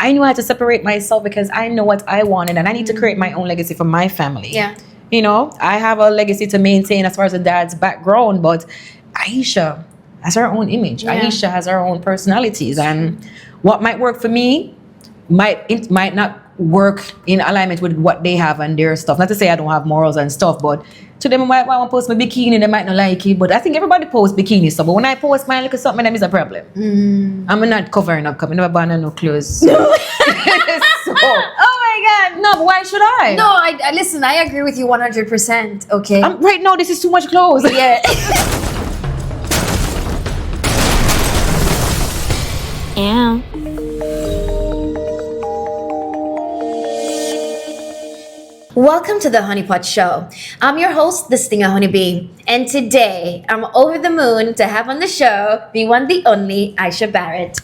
I knew I had to separate myself because I know what I wanted and I need to create my own legacy for my family. Yeah. You know, I have a legacy to maintain as far as the dad's background, but Aiesha has her own image. Yeah. Aiesha has her own personalities, and what might work for me might not work in alignment with what they have and their stuff. Not to say I don't have morals and stuff, but to them, I might want to post my bikini, they might not like it. But I think everybody posts bikini stuff. But when I post mine, look at something, that is a problem. I'm not covering up, because I never buy no clothes. So, Oh my God. no, but why should I? No, I listen, I agree with you 100%. Okay. Right now, this is too much clothes. Yeah. Yeah. Welcome to the Honi Pot Show. I'm your host, the Stinger Honeybee, and today I'm over the moon to have on the show the one, the only Aiesha Barrett.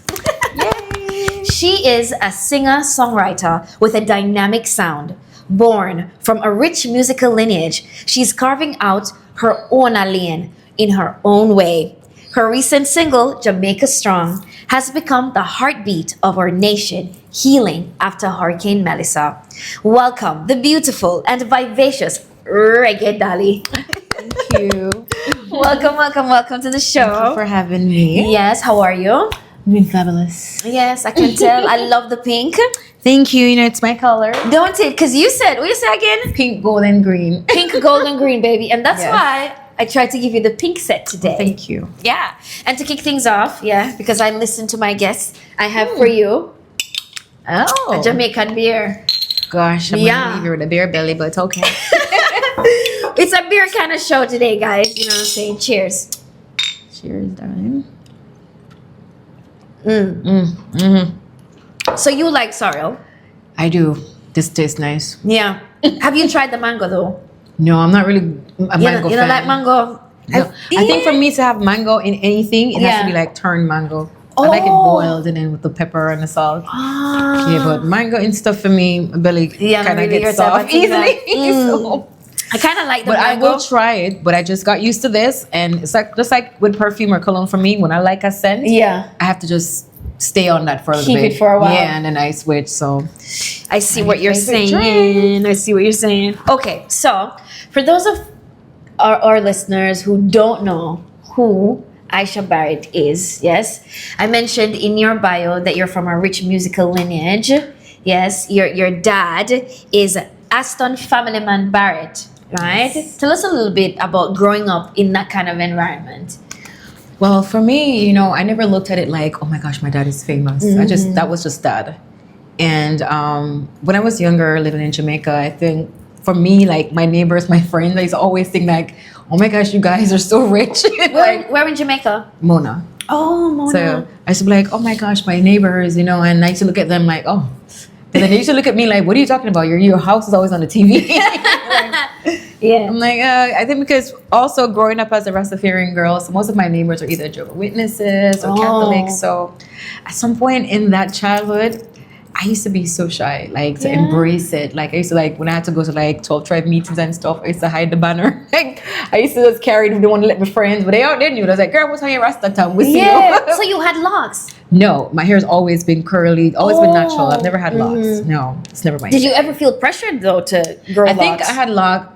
Yay. She is a singer-songwriter with a dynamic sound. Born from a rich musical lineage, she's carving out her own lane in her own way. Her recent single, Jamaica Strong, has become the heartbeat of our nation, healing after Hurricane Melissa. Welcome, the beautiful and vivacious Reggae Dolly. Thank you. Welcome to the show. Thank you for having me. Yes, how are you? You've been fabulous. Yes, I can tell. I love the pink. Thank you. You know, it's my color. Don't it? Because you said, what you say again? Pink, gold, and green. Pink, gold, and green, baby. And that's Yes. why I tried to give you the pink set today. Thank you. Yeah. And to kick things off, because I listen to my guests, I have for you Oh. a Jamaican beer. Gosh, I'm Yeah. gonna leave you with a beer belly, but it's okay. It's a beer kind of show today, guys. You know what I'm saying? Cheers. Cheers, darling. So you like sorrel? I do. This tastes nice. Yeah. Have you tried the mango though? No, I'm not really a mango You fan. don't like mango? No. I think for me to have mango in anything, it has Yeah. to be like turned mango. I like it Oh. boiled and then with the pepper and the salt. Ah. Yeah, but mango and stuff for me, my belly Yeah, kind of really gets yourself, I soft think that. easily. So. I kind of like the But I mango. will try it. But I just got used to this, and it's like just like with perfume or cologne for me. When I like a scent, Yeah. I have to just stay on that for a little Keep bit. it for a while. Yeah, and then I switch. So I see what you're favorite saying. I see what you're saying. Okay, so for those of our listeners who don't know who Aiesha Barrett is, yes, I mentioned in your bio that you're from a rich musical lineage. Yes, your dad is Aston Family Man Barrett, right? Tell us a little bit about growing up in that kind of environment. well, for me, you know, I never looked at it like, oh my gosh, my dad is famous. That was just dad. And when I was younger, living in Jamaica, I think for me, like my neighbors, my friends, they used to always think like, oh my gosh, you guys are so rich. Like Where in Jamaica? Mona. Oh, Mona. So I used to be like, oh my gosh, my neighbors, you know, and I used to look at them like, oh. And then they used to look at me like, what are you talking about? Your house is always on the TV. Yeah. I'm like, I think because also growing up as a Rastafarian girl, so most of my neighbors are either Jehovah's Witnesses or Catholics. So at some point in that childhood, I used to be so shy, like to embrace it. Like I used to like when I had to go to like 12 tribe meetings and stuff, I used to hide the banner. Like I used to just carry it, didn't want to let my friends, but they out there knew. I was like, girl, what's on your Rasta tongue? We see Yeah. you. So you had locks. No, my hair's always been curly, always been natural. I've never had locks. No, it's never my Did you ever feel pressured though to grow I think locks? I had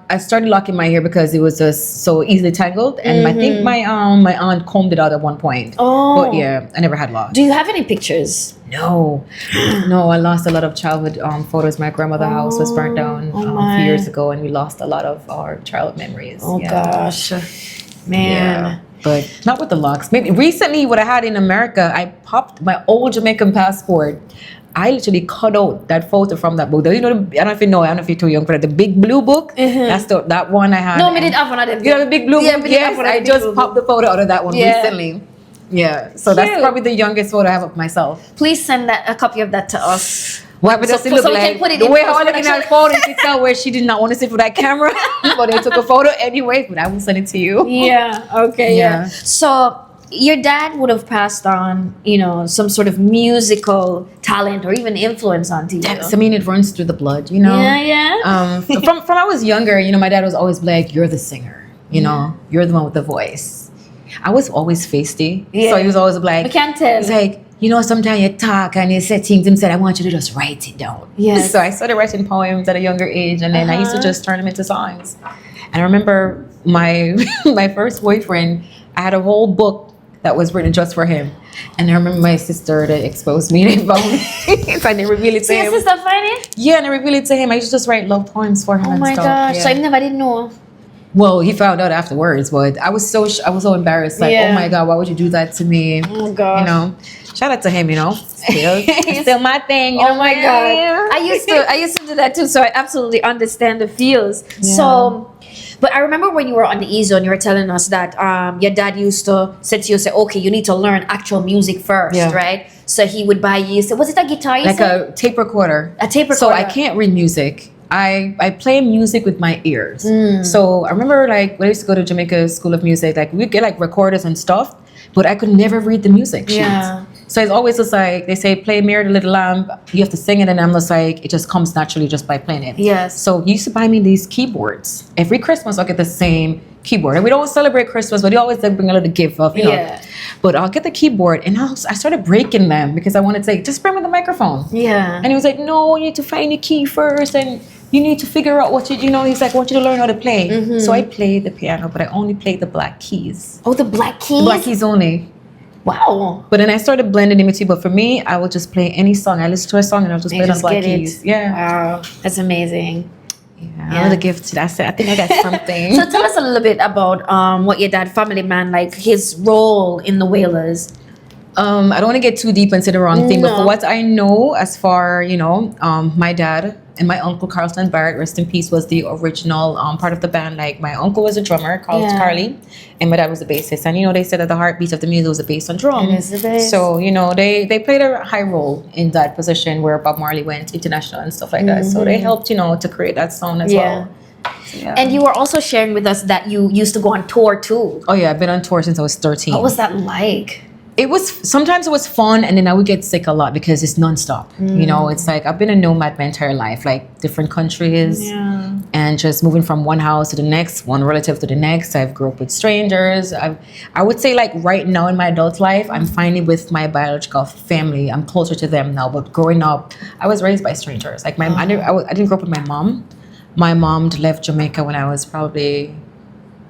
I started locking my hair because it was just so easily tangled, and I think my aunt combed it out at one point. Oh. But yeah, I never had locks. Do you have any pictures? No, I lost a lot of childhood photos. My grandmother's house was burnt down a few years ago, and we lost a lot of our childhood memories. Oh gosh, man. Yeah. But not with the locks. Maybe recently, what I had in America, I popped my old Jamaican passport. I literally cut out that photo from that book. You know, I don't know if you know. I don't know if you're too young for that. The big blue book. That's that one I had. No, we did have one of them. You have a big blue book? we did have Yes, one of I the just big popped the photo out of that one recently. Yeah, so that's Cute. probably the youngest photo I have of myself. Please send a copy of that to us. What does it look so we can like? put it The in way how I look in post-production. that photo, you can tell where she did not want to sit for that camera, but they took a photo anyway. But I will send it to you. Yeah. Okay. Yeah. So your dad would have passed on, some sort of musical talent or even influence onto you. I mean, it runs through the blood, you know. Yeah. From I was younger, my dad was always like, "You're the singer, you're the one with the voice." I was always feisty, so he was always like, We can't tell. He's like, you know, sometimes you talk and you say things, and said, I want you to just write it down. Yes. So I started writing poems at a younger age, and then I used to just turn them into songs. And I remember my my first boyfriend, I had a whole book that was written just for him. And I remember my sister that exposed me and found me. So I didn't reveal it to him. Your sister find it? Yeah, and I revealed it to him. I used to just write love poems for him Oh and my stuff. gosh. Yeah. So I never did know. Well, he found out afterwards, but I was so embarrassed. Like, oh my God, why would you do that to me? Oh gosh. You know, shout out to him. You know, still my thing. You Oh know my what I God. mean? I used to do that too, so I absolutely understand the feels. Yeah. So, but I remember when you were on the E-Zone, you were telling us that your dad used to say to you, okay, you need to learn actual music first, right? So he would buy you, was it a guitar you like said? a tape recorder. A tape recorder. So I can't read music. I play music with my ears. So I remember like when I used to go to Jamaica School of Music, like we'd get like recorders and stuff, but I could never read the music sheets. Yeah. So it's always just like, they say, play Mary the Little Lamb, you have to sing it, and I'm just like, it just comes naturally just by playing it. Yes. So he used to buy me these keyboards. Every Christmas I'll get the same keyboard. And we don't celebrate Christmas, but he always like bring a little gift of, you know. But I'll get the keyboard, and I started breaking them because I wanted to say, just bring me the microphone. Yeah. And he was like, no, you need to find the key first, and you need to figure out what you know. He's like, I want you to learn how to play. So I played the piano, but I only played the black keys. Oh, the black keys? The black keys only. Wow. But then I started blending in between. But for me, I would just play any song. I listen to a song and I'll just play it on black keys. Yeah. Wow. That's amazing. Yeah. Another gift. That's it. I think I got something. So tell us a little bit about what your dad, family man, like his role in the Wailers. I don't want to get too deep into the wrong thing, but for what I know, as far, you know, my dad and my uncle Carlton Barrett, rest in peace, was the original part of the band. Like my uncle was a drummer, Carly, and my dad was a bassist. And you know, they said that the heartbeat of the music was the bass and drum. It is the bass. So you know, they played a high role in that position where Bob Marley went international and stuff like that. So they helped, you know, to create that sound as well. So, yeah. And you were also sharing with us that you used to go on tour too. Oh yeah, I've been on tour since I was 13. What was that like? Sometimes it was fun, and then I would get sick a lot because it's nonstop. You know, it's like I've been a nomad my entire life, like different countries, and just moving from one house to the next, one relative to the next. I've grew up with strangers. I would say like right now in my adult life, I'm finally with my biological family. I'm closer to them now. But growing up, I was raised by strangers. Like I didn't grow up with my mom. My mom left Jamaica when I was probably,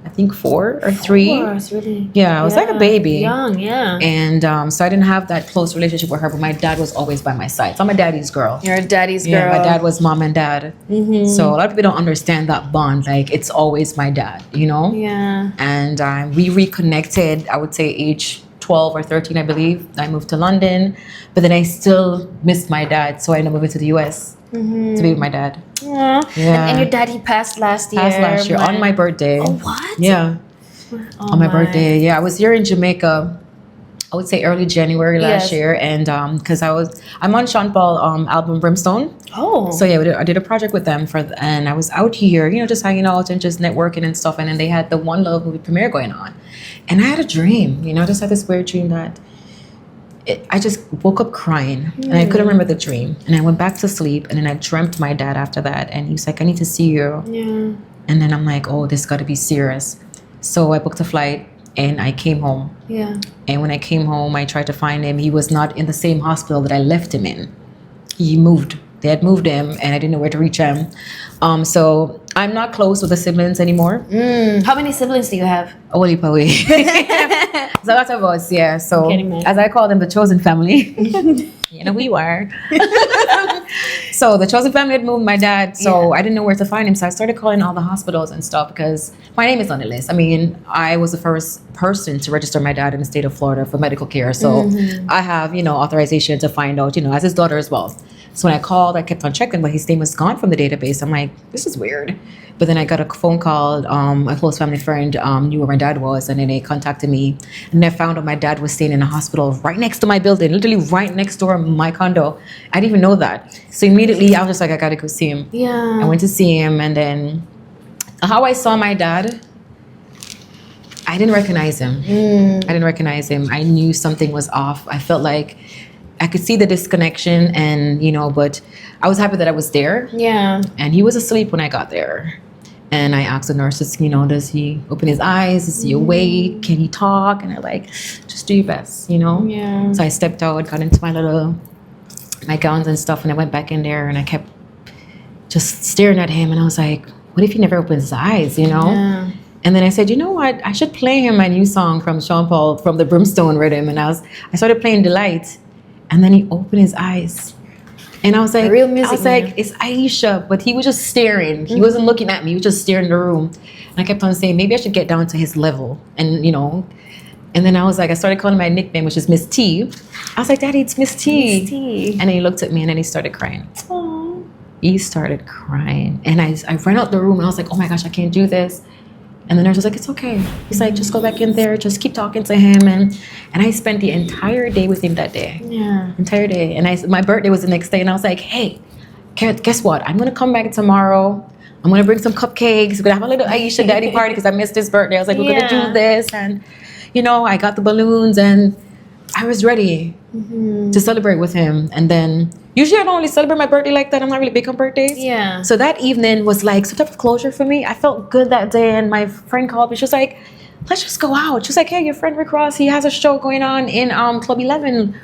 I think 4 or 3. Really? Yeah, I was like a baby. Young, yeah. And so I didn't have that close relationship with her, but my dad was always by my side. So I'm a daddy's girl. You're a daddy's girl. Yeah, my dad was mom and dad. So a lot of people don't understand that bond. Like, it's always my dad, you know? Yeah. And we reconnected, I would say, age 12 or 13, I believe. I moved to London, but then I still missed my dad. So I ended up moving to the US to be with my dad. Yeah. And your dad, he passed last year. On my birthday. Oh, what? Yeah. On my birthday. Yeah, I was here in Jamaica, I would say early January last year. And because I'm on Sean Paul album Brimstone. Oh. So yeah, I did a project with them and I was out here, you know, just hanging out and just networking and stuff. And then they had the One Love movie premiere going on. And I had a dream, you know, I just had this weird dream that I just woke up crying and I couldn't remember the dream. And I went back to sleep and then I dreamt my dad after that. And he was like, I need to see you. Yeah. And then I'm like, oh, this got to be serious. So I booked a flight and I came home. Yeah. And when I came home, I tried to find him. He was not in the same hospital that I left him in. He moved. They had moved him and I didn't know where to reach him. So I'm not close with the siblings anymore. How many siblings do you have? Holy poly. It's a lot of us, yeah. So as I call them, the chosen family. You know who you are. So the chosen family had moved my dad, so I didn't know where to find him. So I started calling all the hospitals and stuff because my name is on the list. I mean, I was the first person to register my dad in the state of Florida for medical care. So I have, you know, authorization to find out, you know, as his daughter as well. So when I called, I kept on checking, but his name was gone from the database. I'm like, this is weird. But then I got a phone call. A close family friend knew where my dad was, and then they contacted me. And I found out my dad was staying in a hospital right next to my building, literally right next door my condo. I didn't even know that. So immediately I was just like, I gotta go see him. Yeah. I went to see him, and then how I saw my dad, I didn't recognize him. I didn't recognize him. I knew something was off. I felt like I could see the disconnection, and you know, but I was happy that I was there. Yeah. And he was asleep when I got there. And I asked the nurses, does he open his eyes? Is he awake? Can he talk? And they're like, just do your best, Yeah. So I stepped out, got into my gowns and stuff, and I went back in there and I kept just staring at him. And I was like, what if he never opens his eyes, Yeah. And then I said, you know what? I should play him my new song from Sean Paul, from the Brimstone Rhythm. And I started playing Delight. And then he opened his eyes. And I was like, Real music, like, it's Aiesha. But he was just staring. He wasn't looking at me. He was just staring in the room. And I kept on saying, maybe I should get down to his level. And, and then I was like, I started calling my nickname, which is Miss T. I was like, Daddy, it's Miss T. Miss T. And then he looked at me and then he started crying. Aww. He started crying. And I ran out the room and I was like, oh my gosh, I can't do this. And the nurse was like, it's okay. He's like, just go back in there, just keep talking to him. And I spent the entire day with him that day. Yeah. Entire day. And my birthday was the next day. And I was like, hey, guess what? I'm going to come back tomorrow. I'm going to bring some cupcakes. We're going to have a little Aiesha daddy party because I missed his birthday. I was like, we're going to do this. And, I got the balloons and I was ready to celebrate with him. And then usually I don't really celebrate my birthday like that. I'm not really big on birthdays. Yeah. So that evening was like some type of closure for me. I felt good that day. And my friend called me. She was like, let's just go out. She was like, hey, your friend Rick Ross, he has a show going on in Club 11.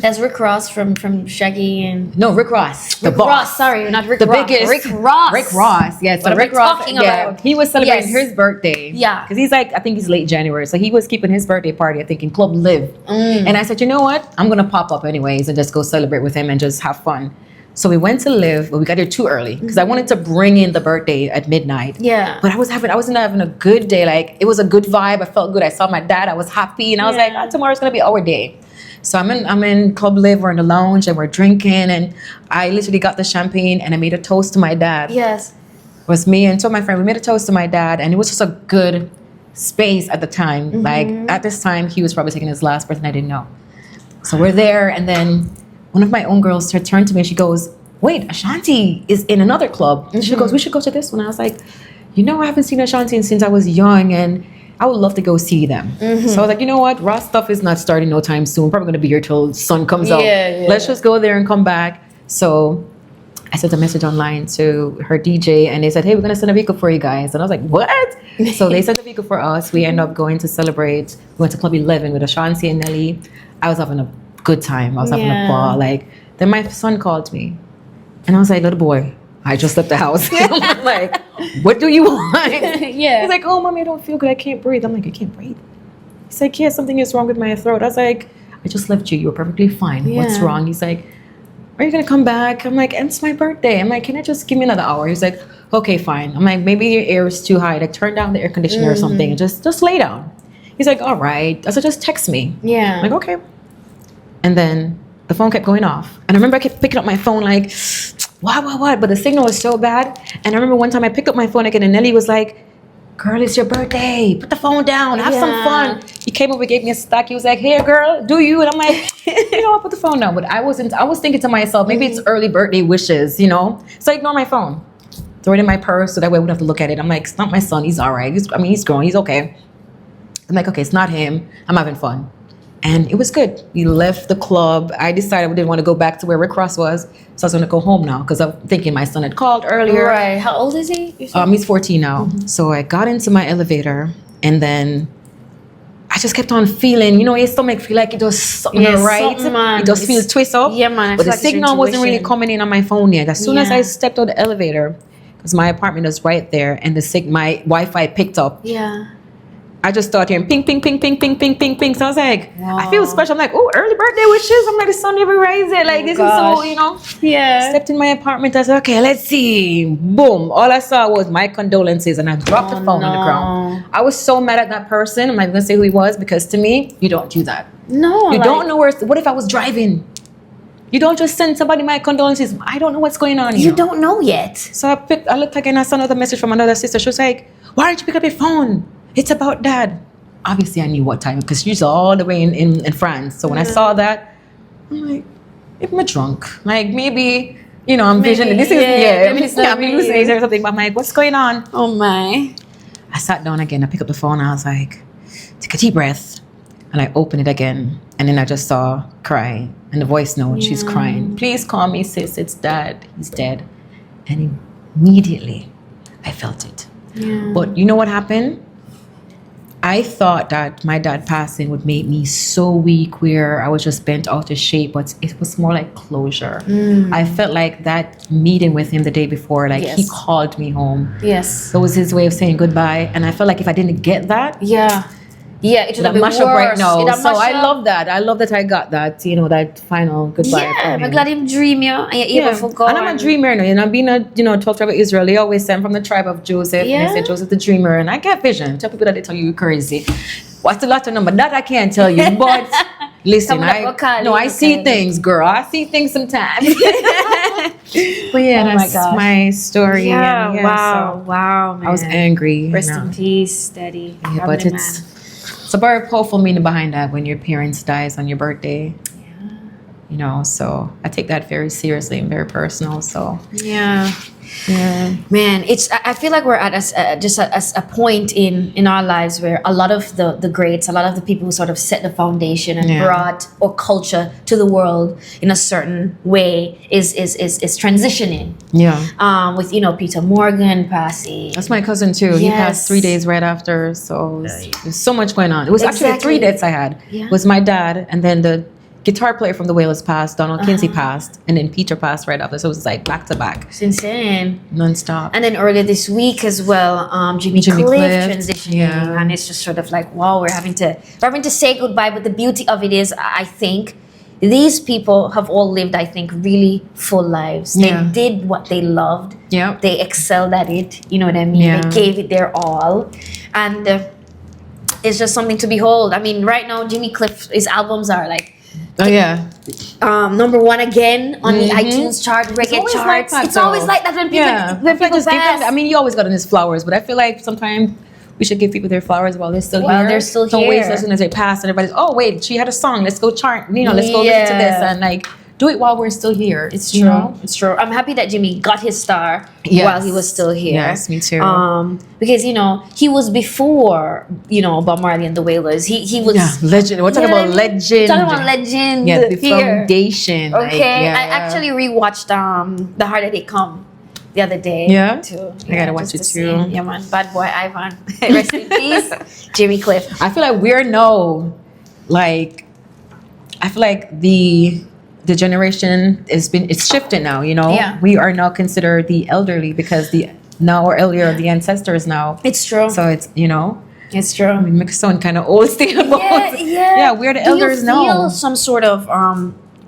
That's Rick Ross from Shaggy and... No, Rick Ross. Rick Ross, sorry, not Rick the Ross. biggest. Rick Ross. Rick Ross, yes. What am I talking about? He was celebrating Yes. his birthday. Yeah. Because he's like, I think he's late January. So he was keeping his birthday party, I think, in Club Live. And I said, you know what? I'm going to pop up anyways and just go celebrate with him and just have fun. So we went to Live, but we got there too early because I wanted to bring in the birthday at midnight. Yeah. But I wasn't having a good day. Like, it was a good vibe. I felt good. I saw my dad. I was happy. And I was like, tomorrow's going to be our day. So I'm in Club Live. We're in the lounge and we're drinking. And I literally got the champagne and I made a toast to my dad. Yes. It was me and two of my friends. We made a toast to my dad. And it was just a good space at the time. Like, at this time, he was probably taking his last breath and I didn't know. So we're there. And then one of my own girls turned to me and she goes, wait, Ashanti is in another club. And she goes, we should go to this one. I was like, I haven't seen Ashanti since I was young and I would love to go see them. So I was like, you know what? Ross stuff is not starting no time soon. Probably going to be here till sun comes out. Yeah. Let's just go there and come back. So I sent a message online to her DJ and they said, hey, we're going to send a vehicle for you guys. And I was like, what? So they sent a vehicle for us. We ended up going to celebrate. We went to Club 11 with Ashanti and Nelly. I was having a good time. I was having a ball. Then my son called me. And I was like, little boy, I just left the house. I'm like, what do you want? Yeah. He's like, oh, mommy, I don't feel good. I can't breathe. I'm like, I can't breathe. He's like, yeah, something is wrong with my throat. I was like, I just left you. You were perfectly fine. Yeah. What's wrong? He's like, are you going to come back? I'm like, it's my birthday. I'm like, can I just give me another hour? He's like, okay, fine. I'm like, maybe your air is too high. Like, turn down the air conditioner or something and just lay down. He's like, all right. I said, just text me. Yeah. I'm like, okay. And then the phone kept going off. And I remember I kept picking up my phone like, what? But the signal was so bad. And I remember one time I picked up my phone again and Nelly was like, girl, it's your birthday. Put the phone down. Have some fun. He came over, gave me a stack. He was like, hey, girl, do you? And I'm like, I'll put the phone down. But I was thinking to myself, maybe it's early birthday wishes, So I ignore my phone. Throw it in my purse so that way I wouldn't have to look at it. I'm like, it's not my son. He's all right. He's grown. He's okay. I'm like, okay, it's not him. I'm having fun. And it was good. We left the club. I decided we didn't want to go back to where Rick Ross was. So I was going to go home now because I'm thinking my son had called earlier. Right. How old is he? He's 14 now. So I got into my elevator and then I just kept on feeling, your stomach feel like it does something right. Man. It does feel twist up. Yeah, man. But the signal wasn't really coming in on my phone yet. As soon as I stepped out the elevator, because my apartment is right there and my Wi-Fi picked up. Yeah. I just started hearing ping, ping, ping, ping, ping, ping, ping, ping. So I was like, wow. I feel special. I'm like, oh, early birthday wishes. I'm like, the sun never rises. Like, this is so, Yeah. Stepped in my apartment. I said, okay, let's see. Boom. All I saw was my condolences and I dropped the phone on the ground. I was so mad at that person. I'm not even going to say who he was because to me, you don't do that. No. You don't know what if I was driving? You don't just send somebody my condolences. I don't know what's going on here. You don't know yet. So I looked again. I saw another message from another sister. She was like, why didn't you pick up your phone? It's about dad. Obviously, I knew what time because she's all the way in France. So when I saw that, I'm like, if I'm drunk, like maybe, I'm visioning. This is, I'm hallucinating or something. But I'm like, what's going on? Oh my. I sat down again. I picked up the phone. I was like, take a deep breath. And I opened it again. And then I just saw crying. And the voice note, she's crying. Please call me, sis. It's dad. He's dead. And immediately, I felt it. Yeah. But you know what happened? I thought that my dad passing would make me so weak where I was just bent out of shape, but it was more like closure. I felt like that meeting with him the day before, like he Yes. called me home. Yes. It was his way of saying goodbye. And I felt like if I didn't get that, Yeah. Yeah, it would have I'd been mash worse. up right now. It'd have So mashed I up. love that. I love that I got that, that final goodbye. Yeah, from I'm him. glad him dream you and you even forgot. And I'm a dreamer now. I've been talk about Israel. They always say I'm from the tribe of Joseph. Yeah. And they say Joseph the dreamer. And I get vision. Tell people that they tell you you're crazy. What's the latter number? That I can't tell you. But listen, Come on, vocally, I see vocally. things, girl. I see things sometimes. But yeah, Oh my that's gosh. my story. Yeah, And wow, so wow, man. I was angry. Rest No. in peace, Daddy. Yeah, but it's a very powerful meaning behind that when your parents dies on your birthday. So I take that very seriously and very personal. So Yeah. yeah, Man, I feel like we're at a point in our lives where a lot of the greats, a lot of the people who sort of set the foundation and Yeah. brought our culture to the world in a certain way is transitioning. yeah. With Peter Morgan passing. That's my cousin too. He Yes. passed 3 days right after. So there's so much going on. It was actually Exactly. 3 deaths I had. Yeah. It was my dad, and then the guitar player from the Wailers passed, Donald Kinsey passed, and then Peter passed right after. So it was like back to back, It's insane. nonstop. And then earlier this week as well, Jimmy Jimmy Cliff Cliff, transitioning, yeah. and it's just sort of like, wow, we're having to say goodbye. But the beauty of it is, I think these people have all lived, I think, really full lives. They Yeah. did what they loved. Yeah. They excelled at it. You know what I mean? Yeah. They gave it their all, and it's just something to behold. I mean, right now, Jimmy Cliff, his albums are like. Oh yeah. Number one again on the iTunes chart, reggae always like charts. that, it's always though. like that when people Yeah. when people Just give pass. them, I mean, you always got on his flowers, but I feel like sometimes we should give people their flowers while they're still While here. they're still Don't wait here. as soon as they pass and everybody's, oh wait, she had a song. Let's go chart. Let's go listen to this Yeah. and like do it while we're still here. It's you true. know? It's true. I'm happy that Jimmy got his star Yes. while he was still here. Yes, me too. Because he was before Bob Marley and the Wailers. He was Yeah, legend. We're talking about legend. Talking about legend. Yeah, the here. foundation. like, Okay, yeah. I actually rewatched The Harder They Come the other day. Yeah? Too. I gotta watch just it to too. see. Yeah, man. Bad boy Ivan. Rest in peace, Jimmy Cliff. I feel like we're now, like, I feel like the generation it's shifting now. Yeah. We are now considered the elderly because now or earlier the ancestors now. It's true. So it's It's true. I mean, make sound kind of old still. Yeah, we're the elders Do you feel now. some sort of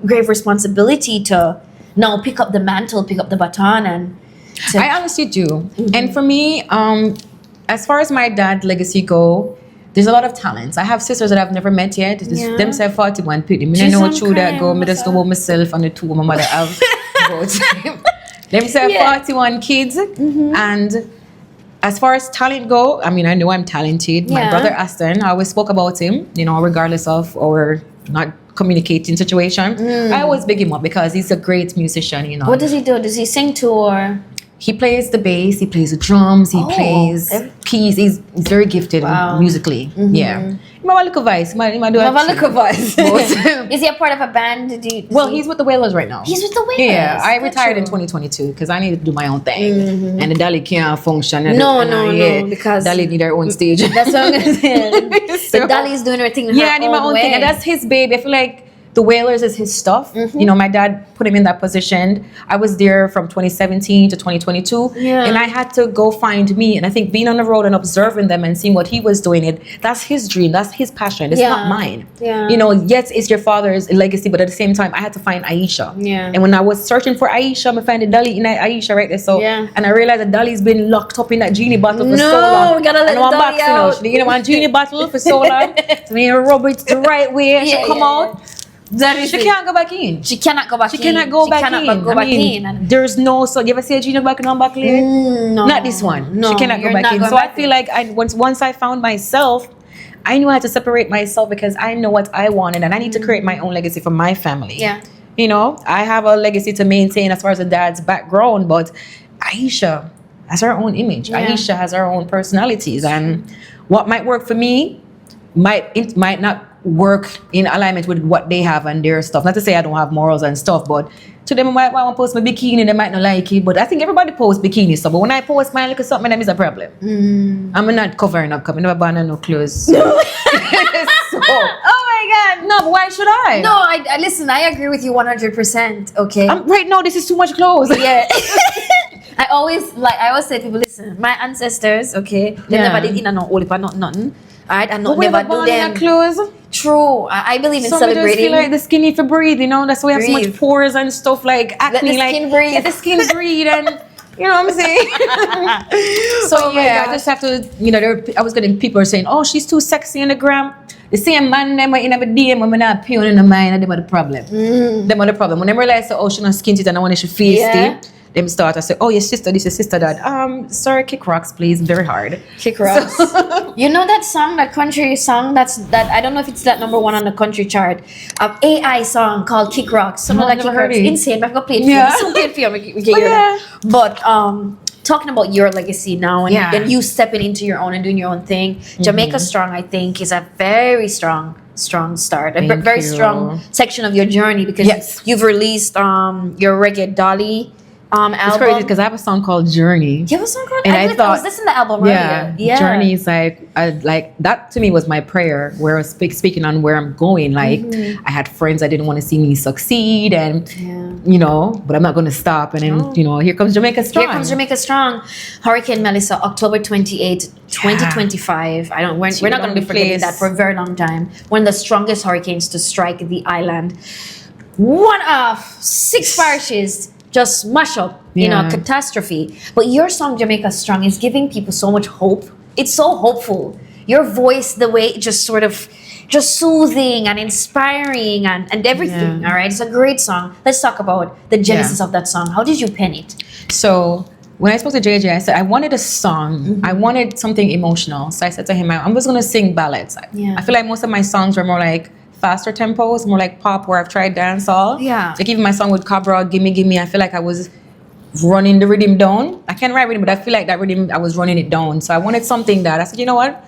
grave responsibility to now pick up the mantle, pick up the baton, and to, I honestly do. And for me, as far as my dad legacy go, there's a lot of talents. I have sisters that I've never met yet. Yeah. Them say 41 people. I She's know on true that go. crime, Me just know myself and the two of my mother have both. Them say Yeah. 41 kids. And as far as talent go, I mean, I know I'm talented. My Yeah. brother Aston, I always spoke about him, regardless of our not communicating situation. I always big him up because he's a great musician, what does he do? Does he sing too, or He plays the bass, he plays the drums, he Oh, plays ev- keys. He's very gifted Wow. musically. Yeah. He might look a voice. He might do Have a action. look of us? Both. Is he a part of a band? Well, he's with the Wailers right now. He's with the Wailers. Yeah, I That's retired in true. 2022 because I needed to do my own thing. And the Dali can't function. And No, and, no, because- Dali need their own stage. That's what I'm gonna say. So- The Dolly's doing her thing. In Yeah, her I need my own way. thing. And that's his baby. I feel like the Wailers is his stuff. My dad put him in that position. I was there from 2017 to 2022. Yeah. And I had to go find me. And I think being on the road and observing them and seeing what he was doing, that's his dream. That's his passion. It's Yeah. not mine. Yeah. Yes, it's your father's legacy, but at the same time, I had to find Aiesha. Yeah. And when I was searching for Aiesha, I found the Dolly in Aiesha right there. So, Yeah. and I realized that Dolly's been locked up in that genie bottle for so No, long. we gotta let and I'm Dolly back, out. She one genie bottle for so long. So when you rub it the right way, and she Yeah, come yeah, out. That is She it. can't go back in. She cannot go back She in. cannot go back in. Go I back mean, in. And there's no. So you ever see a genie back in on back later? No, Not this one. No, She cannot go you're back not in. going So I back feel in. like once I found myself, I knew I had to separate myself because I know what I wanted and I need to create my own legacy for my family. Yeah. I have a legacy to maintain as far as the dad's background, but Aiesha has her own image. Yeah. Aiesha has her own personalities, and what might work for me might not work in alignment with what they have and their stuff. Not to say I don't have morals and stuff, but to them, I want to post my bikini, they might not like it, but I think everybody posts bikini, so, but when I post my little something, that is a problem. I'm not covering up, because I never buy no clothes. So, Oh my God. no, but why should I? No, I listen, I agree with you 100%, okay? Right now, this is too much clothes. Yeah. I always say to people, listen, my ancestors, okay, they Yeah. never did in no Honi Pot, nothing. Alright, and But not we never never do born them. in clothes. True. I believe in Some just celebrating. feel like the skin for breathe, you know. That's why we have so Breathe. much pores and stuff like acne. the like, skin breathe. Let the skin breathe, and you know what I'm saying. So Oh my yeah, I gosh. just have to, you know. I was getting people saying, "Oh, she's too sexy on the gram." The same man them in a DM when I'm not peeing in the mind, and them are the problem. Them are the problem. When they realize, oh, she not skin it and I want she face Yeah. it. Them start. I say, oh, your sister, this is sister, dad. Sorry, kick rocks, please. Very hard. Kick rocks. You know that song, that country song, that I don't know if it's that number 1 on the country chart. AI song called Kick Rocks. Some No, of I've that never Kick heard Rocks. it. Insane. I'm gonna play it for Yeah. you. So play it for you. We can Oh, hear yeah. that. But talking about your legacy now and, Yeah. and you stepping into your own and doing your own thing, Jamaica Strong, I think, is a very strong start, a Thank very you. strong section of your journey, because Yes. you've released your Reggae Dolly It's album. crazy because I have a song called Journey. You have a song called? And I I was thought- listening to the album Yeah, earlier. Yeah. Journey is like that to me was my prayer. Where I was speaking on where I'm going. Like I had friends that didn't want to see me succeed, and you know, but I'm not going to stop. And then you know, here comes Jamaica Strong. Here comes Jamaica Strong. Hurricane Melissa, October 28, 2025. We're not going to be forgetting that for a very long time. One of the strongest hurricanes to strike the island. One of 6 parishes just smash up, Yeah. catastrophe. But your song Jamaica Strong is giving people so much hope. It's so hopeful. Your voice, the way it just sort of just soothing and inspiring and everything. Yeah. All right, it's a great song. Let's talk about the genesis of that song. How did you pen it? So when I spoke to JJ, I said I wanted a song. I wanted something emotional. So I said to him, I'm just gonna sing ballads. Yeah. I feel like most of my songs were more like faster tempos, more like pop, where I've tried dancehall. Yeah. Like even my song with Cabra, Gimme Gimme, I feel like I was running the rhythm down. I can't write rhythm, but I feel like that rhythm, I was running it down. So I wanted something that I said, you know what?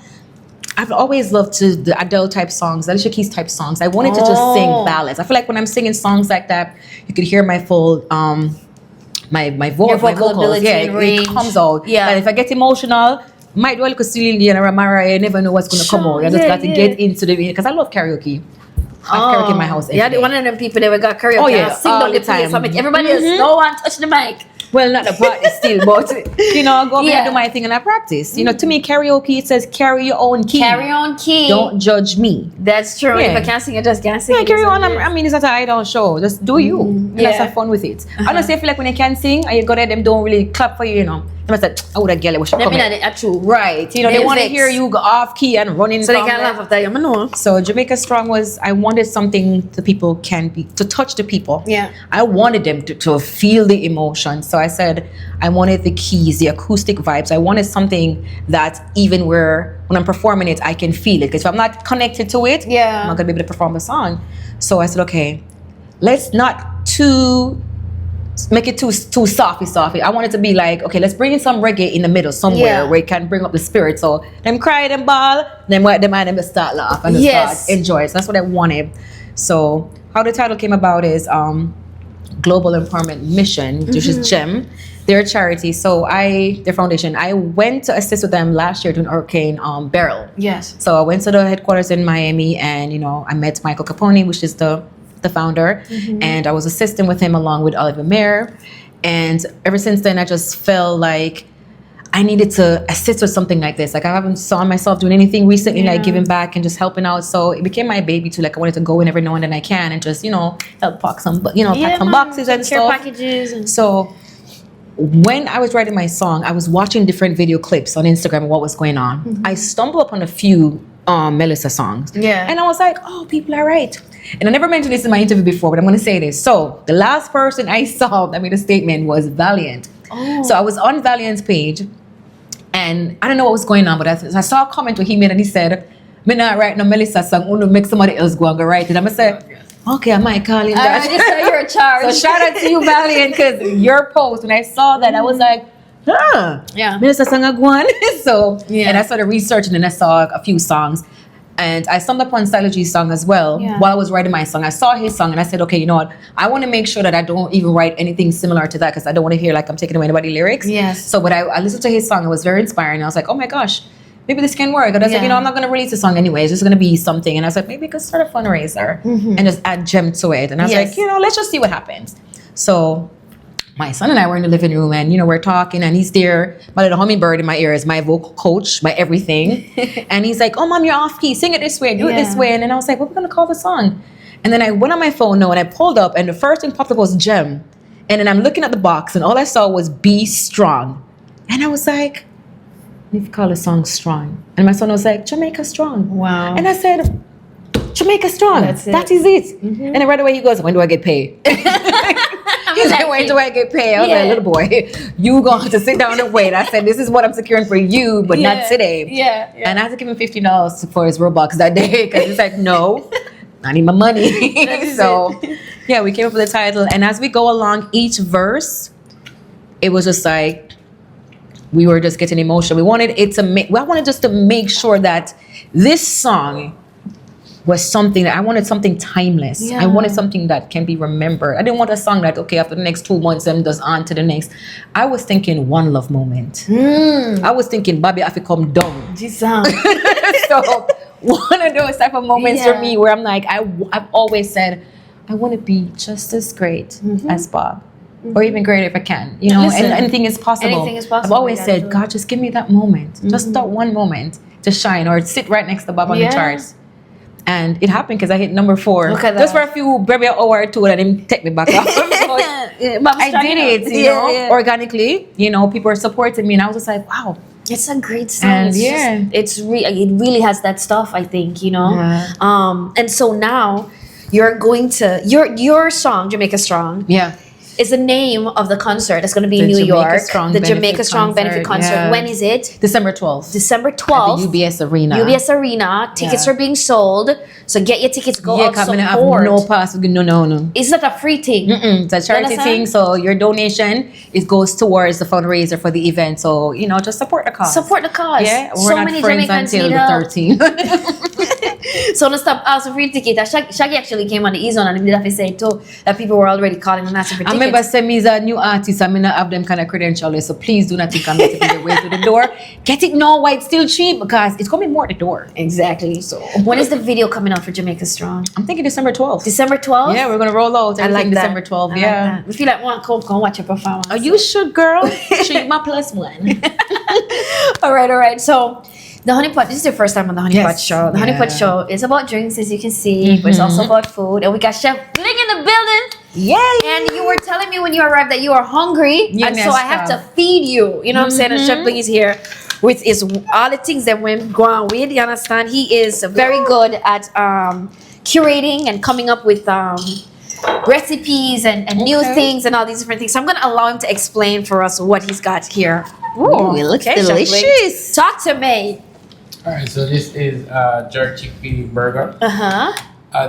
I've always loved the Adele type songs, Alicia Keys type songs. I wanted to just sing ballads. I feel like when I'm singing songs like that, you could hear my full my voice, Your my vocal vocals. ability Yeah, and it range. comes out. Yeah. And if I get emotional, might well could Celine Dion or Mariah, you never know what's gonna come Sure, out. I just yeah, got to yeah. get into the because I love karaoke. I have karaoke in my house. every Yeah, day. one of them people that we got karaoke. Oh, yeah, sing all down the the place. time. Everybody else, no one touch the mic. Well, not the party still, but you know, I go up Yeah. and do my thing and I practice. You know, to me, karaoke it says carry your own key. Carry on key. Don't judge me. That's true. Yeah. If I can't sing, I just can't sing. Yeah, It carry is on. what it is. I mean, it's not an idol show. Just do you. And let's Yeah. have fun with it. Honestly, I feel like when you can sing and you go there, them don't really clap for you, you know. They must say, I would have girl, we should I come mean, in. that's true. Right. You know, they They're want to vexed. hear you go off key and running. So they from can't there. laugh after you. I know. So Jamaica Strong was, I wanted something the people can be, to touch the people. Yeah. I wanted them to feel the emotion. So I said, I wanted the keys, the acoustic vibes. I wanted something that even when I'm performing it, I can feel it. Because if I'm not connected to it, Yeah. I'm not going to be able to perform the song. So I said, okay, let's not make it too softy. I want it to be like, okay, let's bring in some reggae in the middle somewhere Yeah. where it can bring up the spirit. So them cry, them ball, them them start laugh and Yes. start enjoy. So that's what I wanted. So how the title came about is Global Empowerment Mission, which is GEM. They're a charity. So their foundation, I went to assist with them last year during Hurricane Beryl. Yes. So I went to the headquarters in Miami and, you know, I met Michael Capone, which is the founder, and I was assisting with him along with Oliver Mayer. And ever since then, I just felt like I needed to assist with something like this. Like I haven't saw myself doing anything recently, like giving back and just helping out. So it became my baby too. Like I wanted to go in every now and then I can and just, you know, help pack some, pack some boxes and care stuff. packages and So when I was writing my song, I was watching different video clips on Instagram of what was going on. I stumbled upon a few Melissa songs. Yeah. And I was like, oh, people are right. And I never mentioned this in my interview before, but I'm going to say this. So the last person I saw that made a statement was Valiant. Oh. So I was on Valiant's page and I don't know what was going on, but I saw a comment where he made and he said, me not write no Melissa song, I'm going to make somebody else go and go write it. I'm going to say, okay, I might call him that. I just saw you're a charge. So shout out to you, Valiant, because your post, when I saw that, I was like, Yeah. Melissa sang a guan. So, Yeah. and I started researching and I saw a few songs. And I stumbled upon Stylo G's song as well while I was writing my song. I saw his song and I said, okay, you know what? I want to make sure that I don't even write anything similar to that because I don't want to hear like I'm taking away anybody's lyrics. Yes. So, but I listened to his song. It was very inspiring. I was like, oh my gosh, maybe this can work. And I was like, you know, I'm not going to release a song anyway. It's just going to be something. And I was like, maybe I could start a fundraiser and just add gem to it. And I was like, you know, let's just see what happens. So my son and I were in the living room and, you know, we're talking and he's there. My little hummingbird in my ear is my vocal coach, my everything. And he's like, oh, mom, you're off key. Sing it this way. Do it this way. And then I was like, what are we going to call the song? And then I went on my phone, and I pulled up and the first thing popped up was Gem. And then I'm looking at the box and all I saw was Be Strong. And I was like, we need to call the song Strong. And my son was like, Jamaica Strong. Wow. And I said, Jamaica Strong. That is it. And then right away he goes, when do I get paid? He's like, when do I get paid? I was like, little boy, you going to sit down and wait. I said, this is what I'm securing for you, but not today. And I had to give him $50 for his Robux that day because he's like, no, I need my money. So yeah, we came up with the title. And as we go along each verse, it was just like, we were just getting emotional. I wanted just to make sure that this song was something that I wanted something timeless. I wanted something that can be remembered. I didn't want a song that, okay, after the next 2 months, then does on to the next. I was thinking one love moment. I was thinking Bobby have to come down. So one of those type of moments for me where I'm like, I've always said, I want to be just as great as Bob. Or even greater if I can, you know, and anything is possible. Anything is possible. I've always said, God, just give me that moment, just that one moment to shine or sit right next to Bob on the charts. And it happened because I hit number 4. Look at that. Just for a few, maybe an hour or two, and then take me back off. So I did it, you know, organically. You know, people are supporting me, and I was just like, wow. It's a great song. And it really has that stuff, I think, you know. And so now you're going to your song, Jamaica Strong. Is the name of the concert that's going to be in New York. The Jamaica Strong Benefit Concert. When is it? December 12th. December 12th. At the UBS Arena. UBS Arena. Tickets are being sold. So get your tickets. Go out, support. I have no pass. No. It's not a free thing. It's a charity thing. So your donation, it goes towards the fundraiser for the event. So, you know, just support the cause. Support the cause. Yeah. We're so not many friends Jamaicans until the 13th. So let's stop asking free tickets. Shaggy actually came on the E-Zone and he did have to say too that people were already calling and asking for tickets. I remember saying he's a new artist. I may not have them kind of credentials. So please do not think I'm going to be the way to the door. Get it now while it's still cheap because it's going to be more at the door. Exactly. So when is the video coming out for Jamaica Strong? I'm thinking December 12th. December 12th? Yeah, we're going to roll out. I like that. December 12th. Yeah. Like we feel like one cold can watch your performance. Oh, you should, girl. Should my +1. All right. So the Honi Pot, this is your first time on the Honi Pot Show. The Honi Pot Show is about drinks, as you can see, but it's also about food. And we got Chef Bliing in the building. Yay! And you were telling me when you arrived that you are hungry. And so I have to feed you. You know what I'm saying? And Chef Bliing is here with all the things that we're going with. You understand? He is very good at curating and coming up with recipes and new things and all these different things. So I'm going to allow him to explain for us what he's got here. Ooh, it looks delicious. Talk to me. All right, so this is jerk chickpea burger.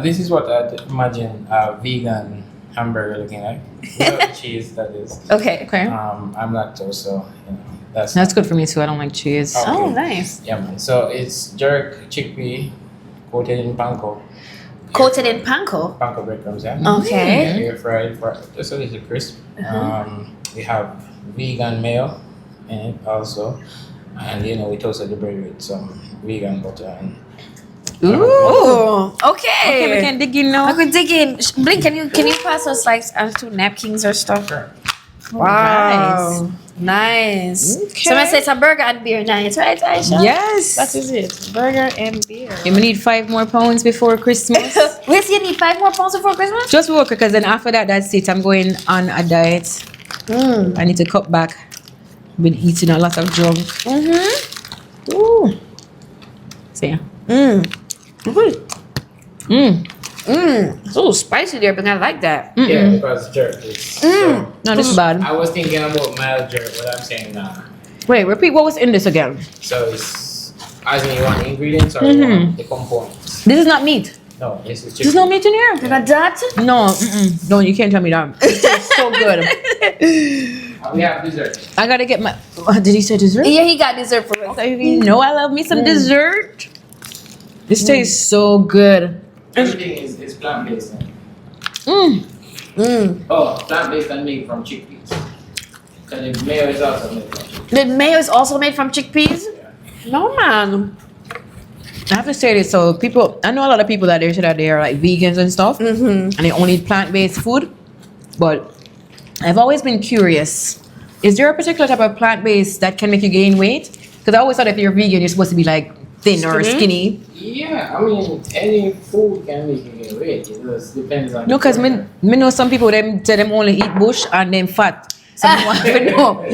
This is what I'd imagine a vegan hamburger looking like. Without cheese, that is. Okay. I'm lactose, so you know that's good for me too. I don't like cheese. Okay. Oh, nice. Yeah, man. So it's jerk chickpea coated in panko. Coated in panko. Panko breadcrumbs, yeah. Okay. Air fried for just a little crisp. We have vegan mayo in it also. And you know, we toasted the bread with some vegan butter and Ooh, okay. We can dig in now. I can dig in. Bliing, can you pass us like 2 napkins or stuff? sure. Wow, nice. Okay. So I say it's a burger and beer night, right, Aiesha? Yes. That is it. Burger and beer. You need 5 more pounds before Christmas. Wait, you need 5 more pounds before Christmas? Just work because then after that, that's it. I'm going on a diet. I need to cut back. Been eating a lot of junk. Ooh. So yeah. It's a little spicy there, but I like that. Yeah, because jerk is so No, this is bad. I was thinking about mild jerk, but I'm saying nah. Wait, repeat what was in this again. So it's as in you want the ingredients or you want the components? This is not meat. No, this is There's chicken. no meat in here. Like that? No, no, you can't tell me that. It tastes so good. We have dessert. I gotta get my. Did he say dessert? Yeah, he got dessert for us. You know I love me some dessert. This tastes so good. Everything is plant-based. Plant-based and made from chickpeas. And the mayo is also made from chickpeas. The mayo is also made from chickpeas? Yeah. No, man. I have to say this. So I know a lot of people that they are like vegans and stuff, and they only eat plant-based food. But I've always been curious. Is there a particular type of plant-based that can make you gain weight? Because I always thought if you're vegan, you're supposed to be like thin or skinny. Yeah, I mean, any food can make you gain weight. It just depends on. No, because me know some people them say them only eat bush and them fat. So I want to know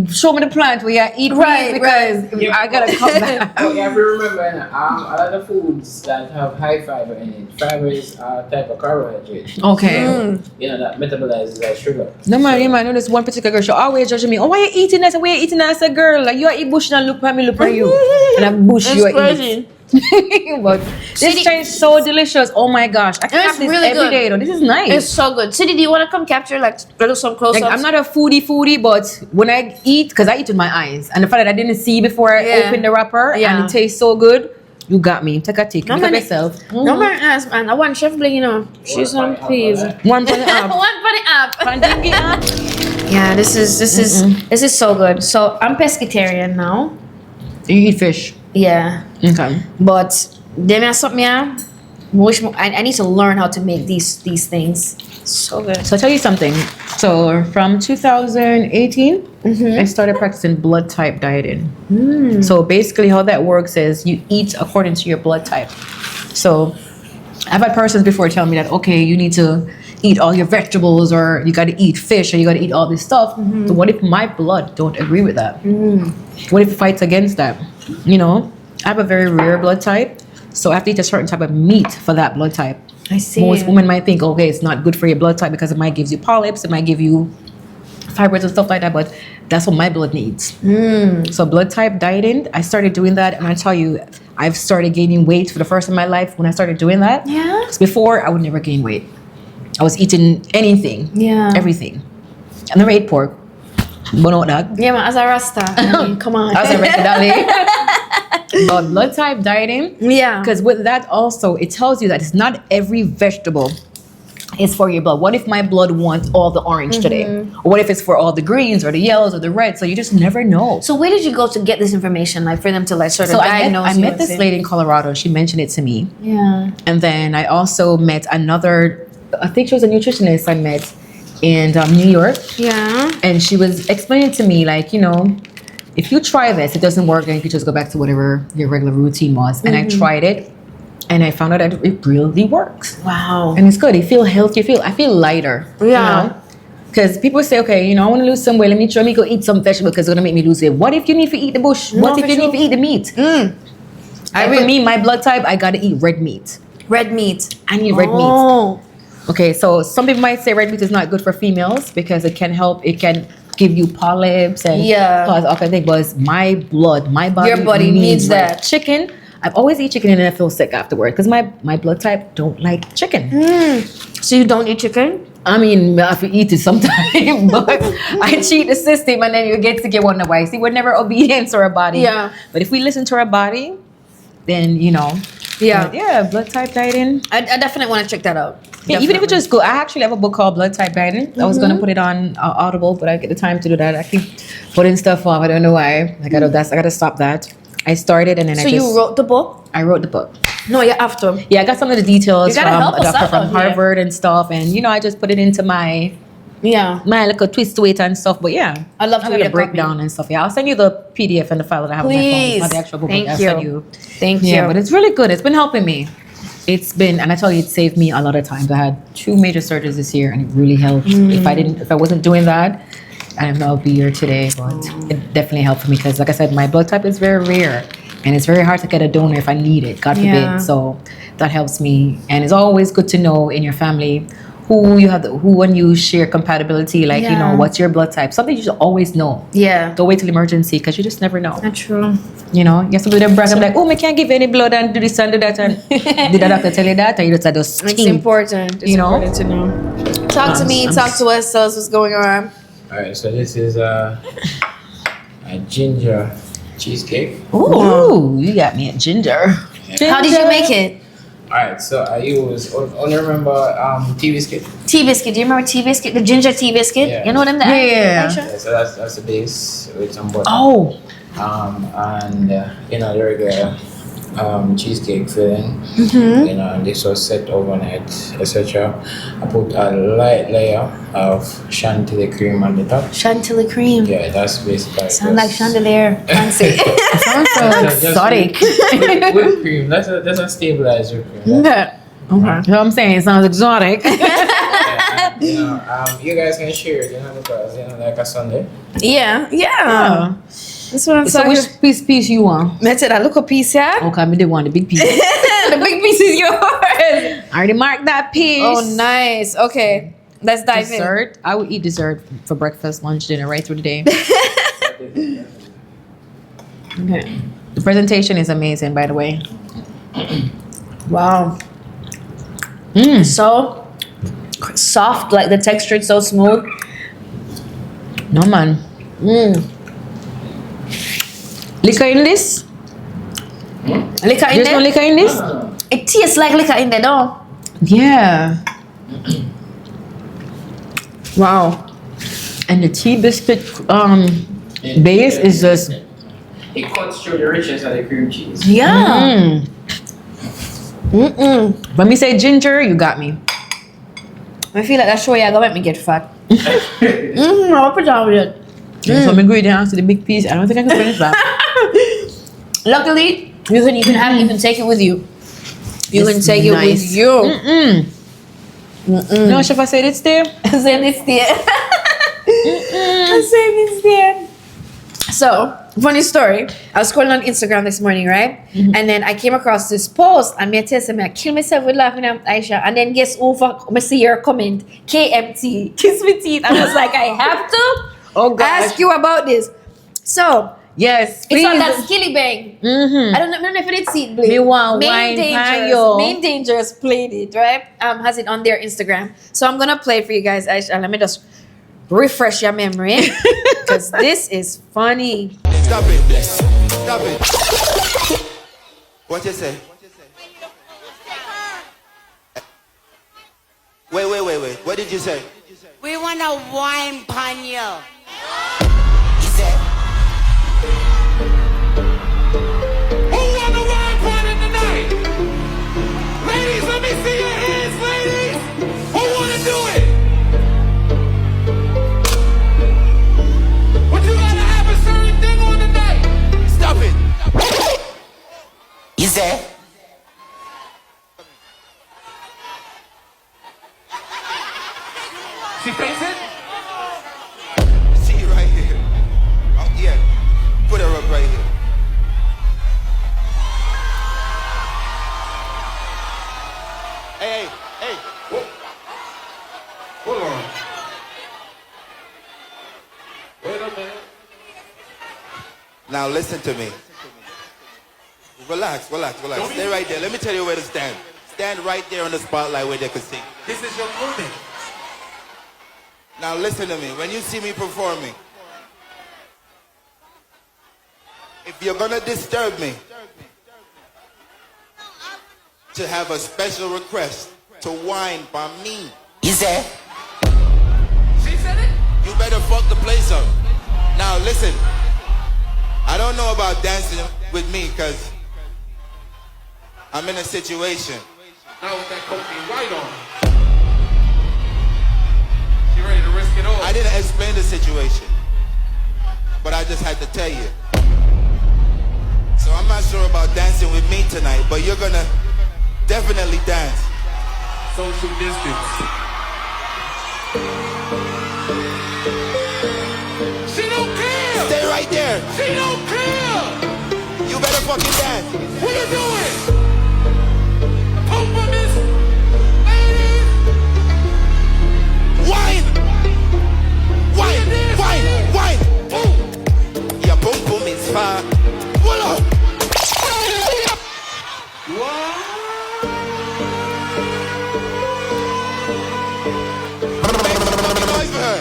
show me the plant where you eat right because I gotta come back. You have to remember, a lot of foods that have high fiber in it. Fiber is a type of carbohydrate. Okay. So, that metabolizes as sugar. No man, I know this one particular girl. She always judging me. Oh, why you eating that? Why you eating that? I said, girl, like you eat bush and look at me, look at you, and I bush you eat. But this tastes so delicious. Oh my gosh, I can have this really every day though. This is nice. It's so good. Sidney, do you want to come capture some close-ups? Like, I'm not a foodie, but when I eat, because I eat with my eyes, and the fact that I didn't see before I opened the wrapper, and it tastes so good, you got me. Take a take. Look at yourself. No man, ask man. I want Chef Bliing, She's on please. One for the app. One for the app. Pandingi app. Yeah, this is so good. So I'm pescatarian now. You eat fish. Yeah. Okay. But then I something I need to learn how to make these things. So good. So I'll tell you something. So from 2018, I started practicing blood type dieting. So basically how that works is you eat according to your blood type. So I've had persons before tell me that, okay, you need to eat all your vegetables or you got to eat fish or you got to eat all this stuff. So what if my blood don't agree with that? What if it fights against that? I have a very rare blood type. So I have to eat a certain type of meat for that blood type. I see. Most women might think, okay, it's not good for your blood type because it might give you polyps, it might give you fibroids and stuff like that, but that's what my blood needs. So blood type dieting, I started doing that, and I tell you, I've started gaining weight for the first time in my life when I started doing that. Yeah. Because before, I would never gain weight. I was eating anything, everything. I never ate pork, but not that. Yeah, man, as a Rasta. I mean, come on. As a Rasta, darling. But blood type dieting, because with that also, it tells you that it's not every vegetable is for your blood. What if my blood wants all the orange today? Or what if it's for all the greens or the yellows or the reds? So you just never know. So where did you go to get this information, like for them to like sort of diagnose? I met this lady in Colorado. She mentioned it to me. Yeah. And then I also met another, I think she was a nutritionist I met in New York. Yeah. And she was explaining to me, like, if you try this, it doesn't work, then you can just go back to whatever your regular routine was. And I tried it, and I found out that it really works. Wow. And it's good. You feel healthy. I feel lighter. Yeah. Because people say, okay, I want to lose some weight. Let me go eat some vegetable because it's going to make me lose weight. What if you need to eat the bush? What if you need to eat the meat? For me, my blood type, I got to eat red meat. Red meat. I need red meat. Okay, so some people might say red meat is not good for females because it can give you polyps and cause all kinds of things. But my blood, my body, your body needs that. Chicken, I've always eat chicken and then I feel sick afterwards because my blood type don't like chicken. So you don't eat chicken? I mean, I have to eat it sometime, but I cheat the system and then you get wonder why. See, we're never obedient to our body. Yeah. But if we listen to our body, then blood type dieting. I definitely want to check that out. Yeah, even if you just go, I actually have a book called Blood Type Dieting. I was gonna put it on Audible, but I get the time to do that. I keep putting stuff off. I don't know why. I gotta stop that. I started and then So you wrote the book? I wrote the book. No, you have to. Yeah, I got some of the details from a doctor from here. Harvard and stuff, and I just put it into my little twist to it and stuff. But yeah, I love to read a breakdown and stuff. Yeah, I'll send you the PDF and the file that I have on my phone. Not the actual book. Thank I'll you. send you. Thank you. Yeah, but it's really good. It's been helping me. And I tell you, it saved me a lot of times. I had 2 major surgeries this year, and it really helped. If I wasn't doing that, I don't know I'll be here today. But it definitely helped me because, like I said, my blood type is very rare, and it's very hard to get a donor if I need it. God forbid. So that helps me, and it's always good to know in your family who and you share compatibility. Like what's your blood type? Something you should always know. Yeah. Don't wait till emergency because you just never know. That's true. You have to do them brag. I'm like, I can't give any blood and do this and do that. And did the doctor tell you that? Or you just It's important. It's important to know. Talk to me. Talk to us. Tell us what's going on. All right. So this is a ginger cheesecake. Ooh, you got me at ginger. How did you make it? Alright, so I use only remember tea biscuit. Tea biscuit. Do you remember tea biscuit? The ginger tea biscuit? Yeah. You know them? Yeah. Yeah, so that's the base with some butter. Oh. And the regular cheesecake filling. And this was set overnight, etc. I put a light layer of chantilly cream on the top. Chantilly cream. Yeah, that's basically. Sound like chandelier. Fancy. Sounds so exotic. Whipped cream. That's a stabilized whipped cream. Okay. You know what I'm saying? It sounds exotic. You guys can share it, because like a Sunday. Yeah. This one. So which piece you want? That's it. I look a piece here. Okay, me did want the big piece. The big piece is yours. I already marked that piece. Oh, nice. Okay. Let's dive Dessert. I would eat dessert for breakfast, lunch, dinner, right through the day. Okay. The presentation is amazing, by the way. in. Wow. Mm. So soft, like the texture is so smooth. No man. Liquor in this? Liquor in There's no there? liquor in this? It tastes like liquor in there, though. Yeah. Wow. And the tea biscuit base is just It cuts through the richness of the cream cheese. Yeah. When me say ginger, you got me. I feel like that show you gonna make me get fat. I'll put down with it. Some ingredients to the big piece. I don't think I can finish that. Luckily, you can take it with you. You can It's take it nice. with you. No, Chef, I said it's there. Same it's there. Same it's there. So, funny story. I was scrolling on Instagram this morning, right? And then I came across this post and me tell me I kill myself with laughing at Aiesha. And then guess who I see your comment? KMT. Kiss me teeth. I was like, I have to ask you about this. So, Yes, it's on please. that Skilly Bang. I don't know if it's it, Me want wine payo. Main Dangerous played it, right? Has it on their Instagram. So I'm gonna play it for you guys. Let me just refresh your memory because this is funny. Stop it. Stop it. What you say? Wait. What did you say? We want a wine pan you. He said, Who want a wine pan in tonight? Ladies, let me see your hands, ladies. Who want to do it? But you gotta have a certain thing on tonight. stop it. He said, She fainted? see you right here. Oh, yeah. Put her up right here. Hey. Hold on. Wait a minute. Now listen to me. Relax. Stay right there. Let me tell you where to stand. Stand right there on the spotlight where they can see. This is your moment. Now listen to me. When you see me performing, if you're gonna disturb me, to have a special request to wine by me. He said, She said it? you better fuck the place up. Now listen, I don't know about dancing with me because I'm in a situation. Now with that cocaine white on. She ready to risk it all. I didn't explain the situation, but I just had to tell you. So I'm not sure about dancing with me tonight, but you're gonna definitely dance. Social distance. She don't care. Stay right there. She don't care. You better fucking dance. What you doing? Pope on this, ladies. Wine. Boom. Your boom boom is fire. Pull up. What? Make noise for her.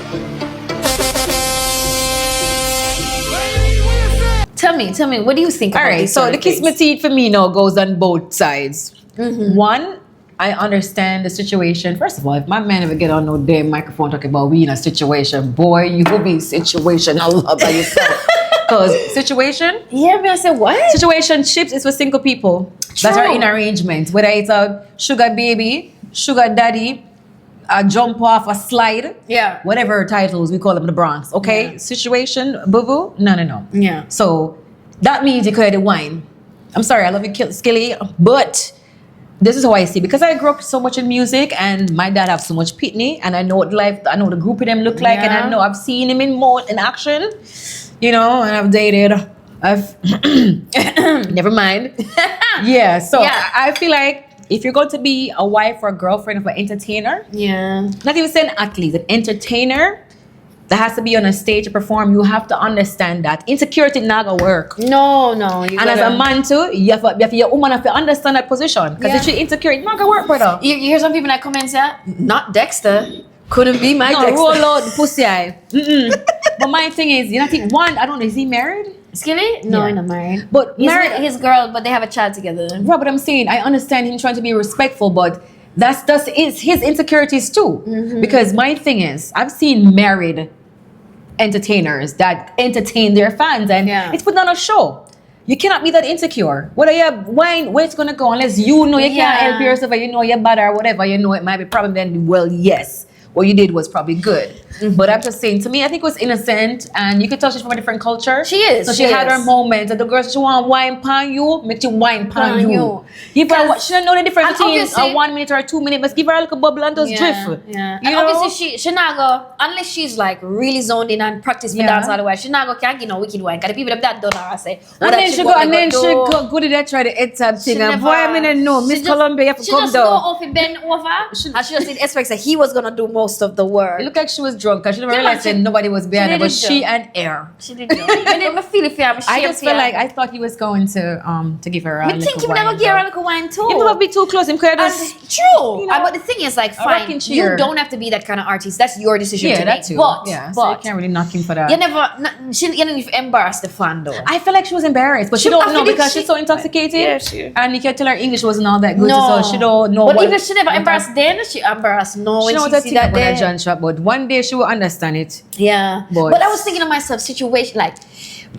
Ladies, what you say? Tell me, what do you think All about right, these so sort the of kiss me things? teeth for me now goes on both sides. Mm-hmm. One, I understand the situation. First of all, if my man ever get on no damn microphone talking about we in a situation, boy, you will be in situation all by yourself. Because situation, Yeah, but I said what? situationships is for single people that are True. in arrangements. Whether it's a sugar baby, sugar daddy, a jump off, a slide, Yeah. whatever titles we call them in the Bronx. Okay, Yeah. situation, boo boo, no. Yeah. So that means you could have the wine. I'm sorry, I love you, Skilly, but this is how I see it. Because I grew up so much in music, and my dad have so much pitney, and I know what life, I know the group of them look like, and I Yeah. know I've seen him in action, you know, and I've dated. I've never mind. Yeah, so Yeah. I feel like if you're going to be a wife or a girlfriend of an entertainer, Yeah. not even saying athlete, an entertainer that has to be on a stage to perform, you have to understand that insecurity not gonna work. No. You And as a man too, you have to, your woman have to understand that position. Because Yeah. if you're insecure, it's not gonna work, brother. You hear some people that come and say, not Dexter. Couldn't be my No, Dexter. roll out the pussy eye. But my thing is, you know, I think one, I don't know, is he married? Skilly? No, Yeah. he's not married. But He's married, with his girl, but they have a child together. right, but I'm saying, I understand him trying to be respectful, but that's his insecurities too. Mm-hmm. Because my thing is, I've seen married entertainers that entertain their fans, and Yeah. it's put on a show. You cannot be that insecure. Whether you wine, where it's gonna go, unless you know you can't Yeah. help yourself, or you know you're bad or whatever, you know it might be a problem. Then, well, yes, what you did was probably good. Mm-hmm. But I'm just saying, to me, I think it was innocent, and you could tell she's from a different culture. She is, So she she had her is. moments. And the girl, she want wine pan you, make you wine pan Pan you. you. Give her, Cause- she don't know the difference and between obviously- a 1 minute or a 2 minute. But give her a little bubble and just drift. Yeah. You And know? obviously she not go unless she's like really zoned in and practice for Yeah. dance all the way. She not go can't get no wicked wine. Cause the people that done her say. And then she go, go to that try the head tab thing. And boy, I mean, no, Miss Columbia, you have to She come just go down. off and bend over. And she just didn't expect that he was gonna do most of the work. It looked like she was drunk because she never Yeah, realized she- that nobody was behind her, didn't but she drunk. and air. She didn't know. I didn't feel it for her. I just felt like I thought he was going to give her a I little think him wine, never get her a but- little wine too. You never be too close. Him could And just true. you know, But the thing is, like, a fine, rocking you chair. don't have to be that kind of artist. That's your decision yeah, to that make. too. But, Yeah, so you but can't really knock him for that. you never, you didn't embarrass the fan though. I feel like she was embarrassed, but she She- don't I know feel because she- she's so intoxicated. Yeah, she- And you can tell her English wasn't all that good, No. so she don't know. But what, even she never what embarrassed then, she embarrassed no She when know she what to see think that about her there. John shop, but one day she will understand it. Yeah. But- But I was thinking to myself, situation like,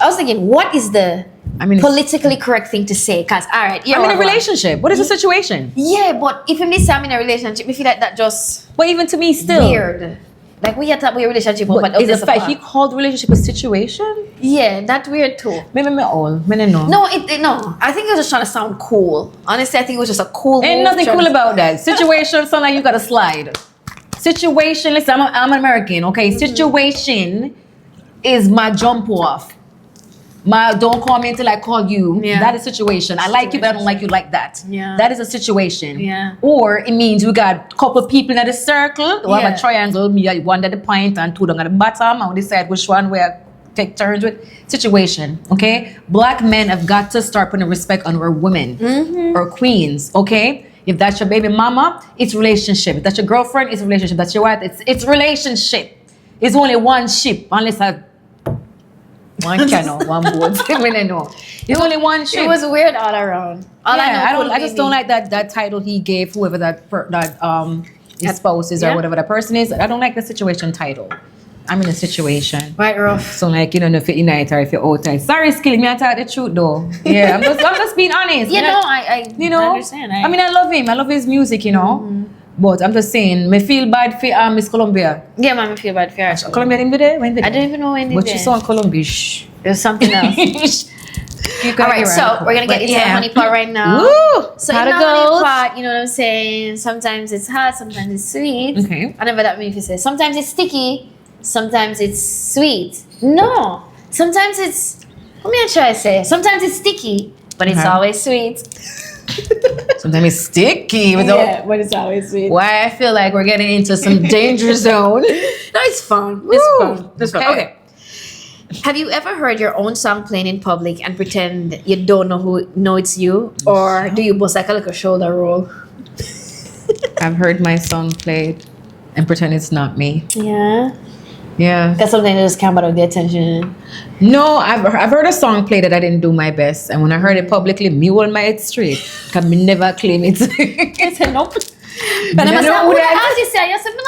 I was thinking, what is the I mean, it's- politically correct thing to say? Because, all right, you're I'm in a right, right. relationship. What is the situation? Yeah, but if you miss I'm in a relationship, I feel like that just But even to me, still weird. Like we had that weird relationship, but But is obvious the fact apart. he called relationship a situation? Yeah, that weird too. Maybe me all. Me no know. No, no. I think he was just trying to sound cool. Honestly, I think it was just a cool. Ain't move nothing trying cool to- about that. Situation sound like you gotta slide. Situation, listen, I'm an American, okay? Mm-hmm. Situation is my jump off. My don't call me until I call you. Yeah. That is situation. I like you, but I don't like you like that. Yeah. That is a situation. Yeah. Or it means we got a couple people in the circle. We have Yeah. a triangle. Me at one at the point and two down at the bottom. And we decide which one we take turns with. Situation. Okay? Black men have got to start putting respect on our women Mm-hmm. or queens. Okay? If that's your baby mama, it's relationship. If that's your girlfriend, it's relationship. That's your wife, it's relationship. It's only one ship, unless one canoe, one boat. I mean, no. It's only one ship. It was weird all around. All Yeah, I know, I just don't like that title he gave whoever his spouse is or Yeah. whatever that person is. I don't like the situation title. I'm in a situation. Right, rough. So like you don't know if you're in or if you're outside. Sorry, Skilly, me I tell the truth though. Yeah, I'm just being honest. You Me know, not- I you know, I understand. I mean, I love him. I love his music, you know. But I'm just saying, me feel bad for Miss Columbia. yeah, man, I feel bad for her. Columbia didn't do that? When did I don't even know when they But did. you saw Columbia. Shh. There's something else. All right, so we're gonna get into the honey pot right now. Woo! So Pot in of the honey gold. pot, you know what I'm saying? Sometimes it's hot, sometimes it's sweet. Okay. Whatever that means, you say. Sometimes it's sticky, sometimes it's sweet. No, sometimes it's. What me I try to say? Sometimes it's sticky, but it's Okay. always sweet. Sometimes it's sticky. Without, but it's always sweet. Why I feel like we're getting into some danger zone. No, it's fun. Woo! It's fun. It's fun. Okay. Okay. Have you ever heard your own song playing in public and pretend you don't know it's you, or do you bust like a little shoulder roll? I've heard my song played and pretend it's not me. Yeah. Yeah. That's something that just came out of the attention. No, I've heard a song play that I didn't do my best, and when I heard it publicly, me hold my head straight. Can me never claim it. I said nope. But No, I said, no, "Who would the I- hell you say?" You said, "No,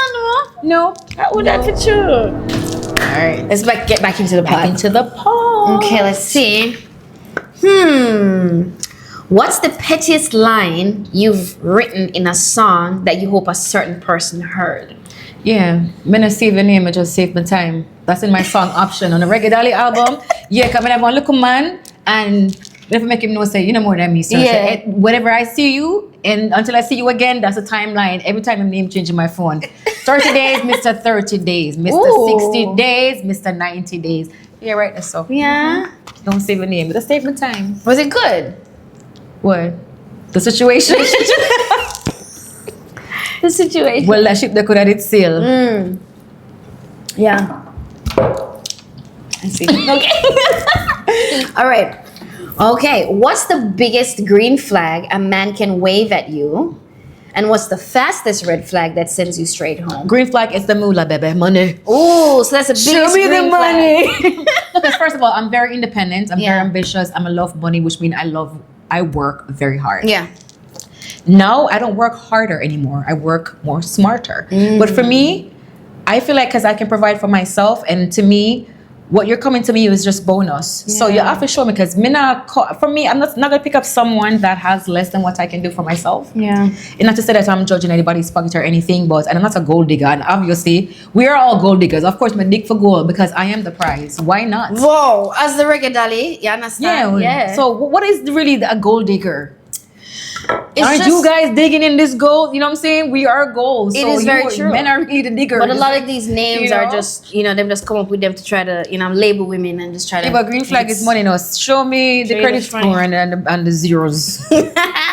No, that would that for sure. All right, let's get back into the pot. Back into the pot. Okay, let's see. What's the pettiest line you've written in a song that you hope a certain person heard? Yeah, me not save your name, I just save my time. That's in my song option on the Reggae Dolly album. Yeah, because I have one little man and never make him know say, you know more than me. So Yeah. whenever I see you and until I see you again, that's a timeline. Every time my name change in my phone. 30 days, Mr. 30 days. Mr. Ooh. 60 days, Mr. 90 days. Yeah, right, that's so. Yeah. Don't save your name, just save my time. Was it good? What? The situation? The situation. Well, that ship that could have it sail. Yeah. I see. Okay. All right. Okay. What's the biggest green flag a man can wave at you? And what's the fastest red flag that sends you straight home? Green flag is the moolah, baby. Money. Oh, so that's the biggest Show me the green flag. money. Because first of all, I'm very independent. I'm Yeah. very ambitious. I'm a love money, which means I work very hard. Yeah. Now I don't work harder anymore. I work more smarter. But for me, I feel like because I can provide for myself, and to me, what you're coming to me is just bonus. So you have to show me, because for me, I'm not gonna pick up someone that has less than what I can do for myself. Yeah. And not to say that I'm judging anybody's pocket or anything, but and I'm not a gold digger. And obviously, we are all gold diggers. Of course, my dig for gold because I am the prize. Why not? Whoa, as the reggae dolly, you understand? Yeah. So what is really a gold digger? It's Aren't just- you guys digging in this gold? You know what I'm saying? We are gold. It is very true. Men are really the diggers. But a lot of these names You are know? just, them just come up with them to try to, label women and just try to. Yeah, but green flag is money. No, show me the Show you credit the score and the zeros.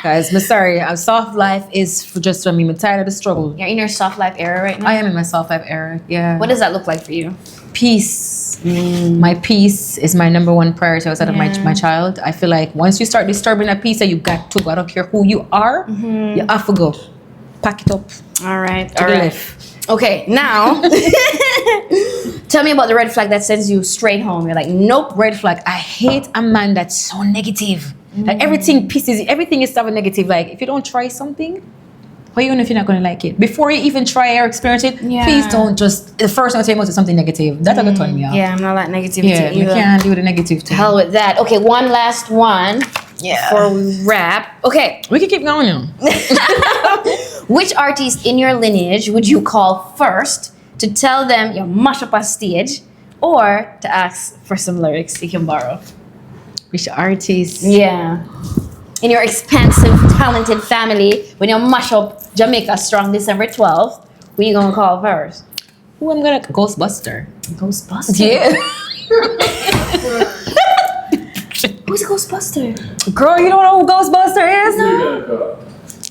Guys, I'm sorry. A soft life is for just for me. I'm tired of the struggle. You're in your soft life era right now? I am in my soft life era. Yeah. What does that look like for you? Peace. My peace is my number one priority outside of my child. I feel like once you start disturbing that peace, that you got to go. I don't care who you are. You have to go. Pack it up. All right. To All the right. left. Okay, now tell me about the red flag that sends you straight home. You're like, nope. Red flag. I hate a man that's so negative. Like everything pisses. Everything is so negative. Like if you don't try something, or even if you're not gonna like it, before you even try or experience it, please don't just the first time you say most of something negative. That's gonna turn me off. Yeah, I'm not that negativity Yeah, you either. can't do the negative To thing. hell with that. Okay, one last one. Yeah. Before we wrap. Okay. We can keep going now. Which artist in your lineage would you call first to tell them you mash up a stage, or to ask for some lyrics you can borrow? Which artist? Yeah. In your expansive, talented family, when you mash up Jamaica Strong December 12th, who you gonna call first? Who I'm gonna Ghostbuster. Ghostbuster. Yeah. Who's a Ghostbuster? Girl, you don't know who Ghostbuster is? No.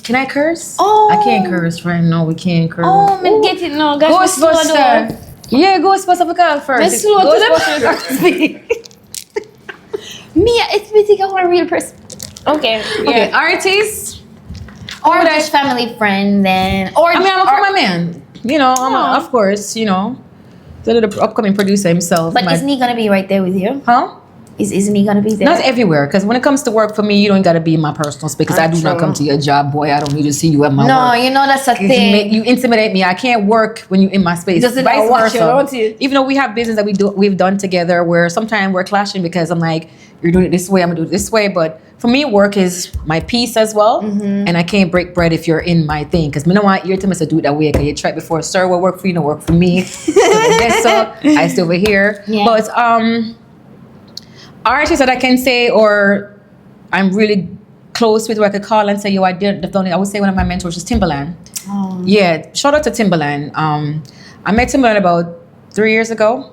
Can I curse? Oh. I can't curse right now. We can't curse. Oh, man, get it now. Gosh, Ghostbuster. Yeah, Ghostbuster for call first. Let's slow to them. Ghostbuster. Mia, it's me think I want a real person. Okay. Okay, artist. Or just family friend then. Or I mean, I'm a my man. You know, of course, you know, the upcoming producer himself. But isn't he gonna be right there with you? Huh? Isn't he gonna be there? Not everywhere, because when it comes to work for me, you don't gotta be in my personal space. Because I do not True. come to your job, boy. I don't need to see you at my No, work. you know that's a 'Cause thing. You intimidate me. I can't work when you're in my space. Doesn't Vice watch versa. you, don't you? Even though we have business that we've done together, where sometimes we're clashing because I'm like, you're doing it this way, I'm gonna do it this way. But for me, work is my peace as well, and I can't break bread if you're in my thing. Because me know what you're telling me to do it that way. Because you tried before, sir. What work for you, don't work for me. So I stay over here. Yeah. But artists that I can say, or I'm really close with, where I could call and say, yo, I would say one of my mentors is Timbaland. Oh. Yeah, shout out to Timbaland. I met Timbaland about 3 years ago,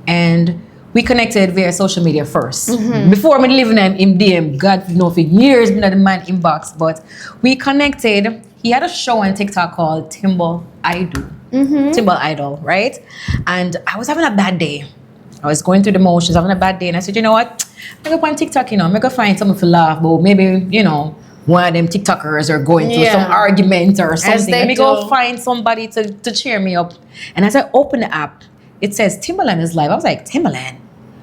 and we connected via social media first. Before me living in DM, God know for years, been at the man inbox, but we connected. He had a show on TikTok called Timbal Idol. Timbal Idol, right? And I was having a bad day. I was going through the motions, having a bad day, and I said, you know what? I go on TikTok, I'm gonna find something to laugh, but maybe, one of them TikTokers are going through some argument or something. they Let me go do. find somebody to cheer me up. And as I open the app, it says Timbaland is live. I was like, Timbaland?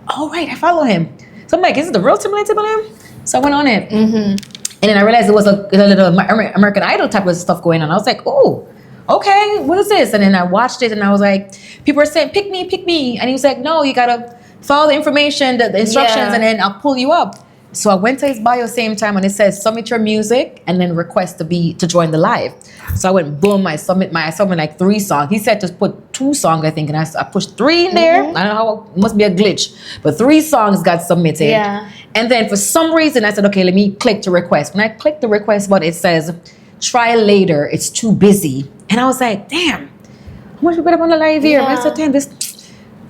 All right, I follow him. So I'm like, is it the real Timbaland? So I went on it. And then I realized it was a little American Idol type of stuff going on. I was like, oh, okay, what is this? And then I watched it and I was like, people were saying, pick me. And he was like, no, you gotta follow the information, the instructions, and then I'll pull you up. So I went to his bio same time and it says submit your music and then request to join the live. So I went boom, I submit like 3 songs. He said to put 2 songs, I think, and I pushed 3 in there. I don't know how, it must be a glitch, but 3 songs got submitted. Yeah. And then for some reason I said, okay, let me click to request. When I click the request button, it says try later, it's too busy. And I was like, damn, how much we better on the live here? I said, damn, this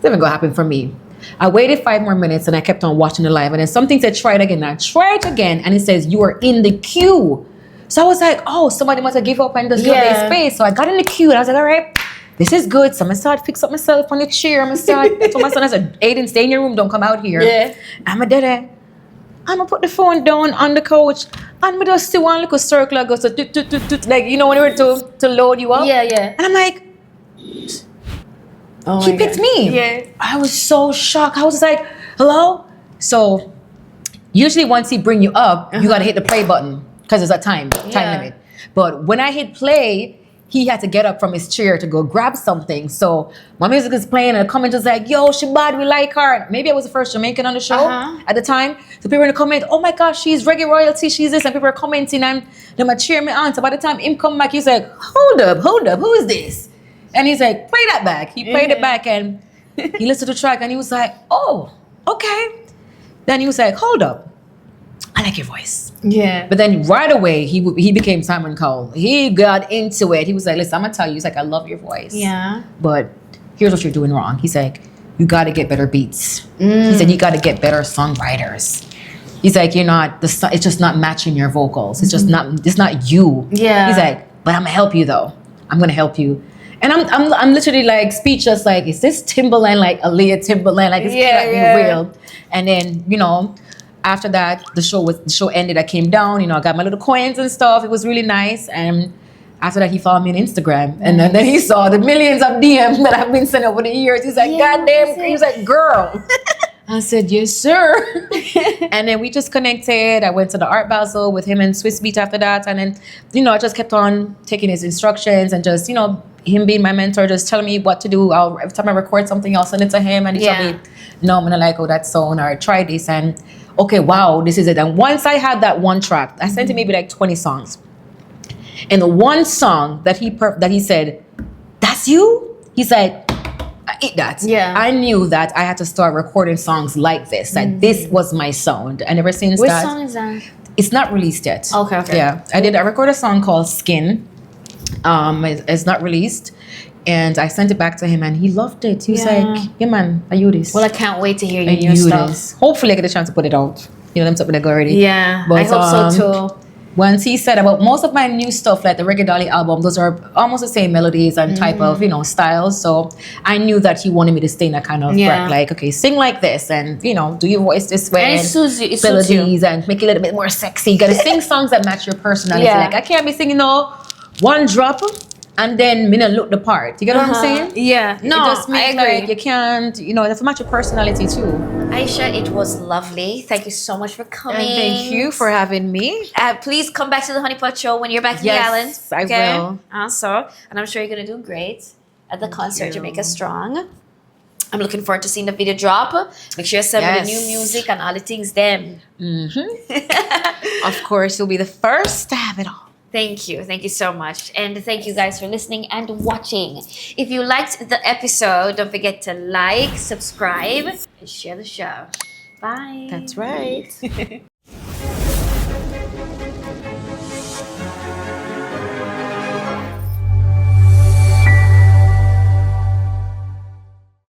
isn't gonna happen for me. I waited 5 more minutes and I kept on watching the live, and then something said try it again. I tried again and it says you are in the queue. So I was like, oh, somebody must have given up and just give their space. So I got in the queue and I was like, all right, this is good. So I'm gonna start fix up myself on the chair. I told my son, I said, Aiden, stay in your room, don't come out here. Yeah. I'm a dead. I'm gonna put the phone down on the couch and I'm gonna just see one little circle that goes like, you know, when you were to load you up. Yeah. And I'm like, he picked me. Yeah. I was so shocked. I was like, hello? So usually once he bring you up, you gotta hit the play button because there's a time limit. But when I hit play, he had to get up from his chair to go grab something. So my music is playing and the comment was like, yo, she bad, we like her. Maybe I was the first Jamaican on the show at the time. So people were in the comment, oh my gosh, she's reggae royalty, she's this. And people were commenting and then I cheer me on. So by the time him come back, he's like, hold up, who is this? And he's like, play that back. He played it back and he listened to the track and he was like, oh, okay. Then he was like, hold up, I like your voice. Yeah. But then right away, he became Simon Cowell. He got into it. He was like, listen, I'm going to tell you. He's like, I love your voice. Yeah. But here's what you're doing wrong. He's like, you got to get better beats. He said, you got to get better songwriters. He's like, it's just not matching your vocals. It's it's not you. Yeah. He's like, but I'm going to help you though. I'm going to help you. And I'm literally like speechless, like, is this Timbaland, like Aaliyah Timbaland? Like, this can't be real. And then, after that, the show ended. I came down, I got my little coins and stuff. It was really nice. And after that, he followed me on Instagram. And then he saw the millions of DMs that I've been sending over the years. He's like, God damn. He was like, girl. I said, yes, sir. And then we just connected. I went to the Art Basel with him in Swiss Beat after that. And then, I just kept on taking his instructions and just, him being my mentor, just telling me what to do. Every time I record something, I'll send it to him. And he told me, no, I'm going to like, oh, that sound, or try this. And okay, wow, this is it. And once I had that one track, I sent him maybe like 20 songs. And the one song that he said, that's you? He's like, I eat that. Yeah. I knew that I had to start recording songs like this. That this was my sound. And ever since Which song is that? It's not released yet. Okay. Yeah. I recorded a song called Skin. It's not released. And I sent it back to him and he loved it. He was like, yeah man, I use this. Well, I can't wait to hear your new stuff. This. Hopefully I get a chance to put it out. Them something that go already. Yeah, but, I hope so too. Once he said about most of my new stuff, like the Reggae Dolly album, those are almost the same melodies and type of, styles. So I knew that he wanted me to stay in that kind of track, like, okay, sing like this and, do your voice this way. And it suits you. Melodies and make it a little bit more sexy. You gotta sing songs that match your personality. Like, I can't be singing one drop and then me not look the part. You get what I'm saying? Yeah. No, it just means like you can't, you have to match your personality too. Aiesha, it was lovely. Thank you so much for coming. And thank you for having me. Please come back to the Honi Pot Show when you're back in the island. Yes, I will. Also, and I'm sure you're going to do great at the concert Jamaica Strong. I'm looking forward to seeing the video drop. Make sure you send me the new music and all the things then. Of course, you'll be the first to have it all. Thank you. Thank you so much. And thank you guys for listening and watching. If you liked the episode, don't forget to like, subscribe, and share the show. Bye. That's right.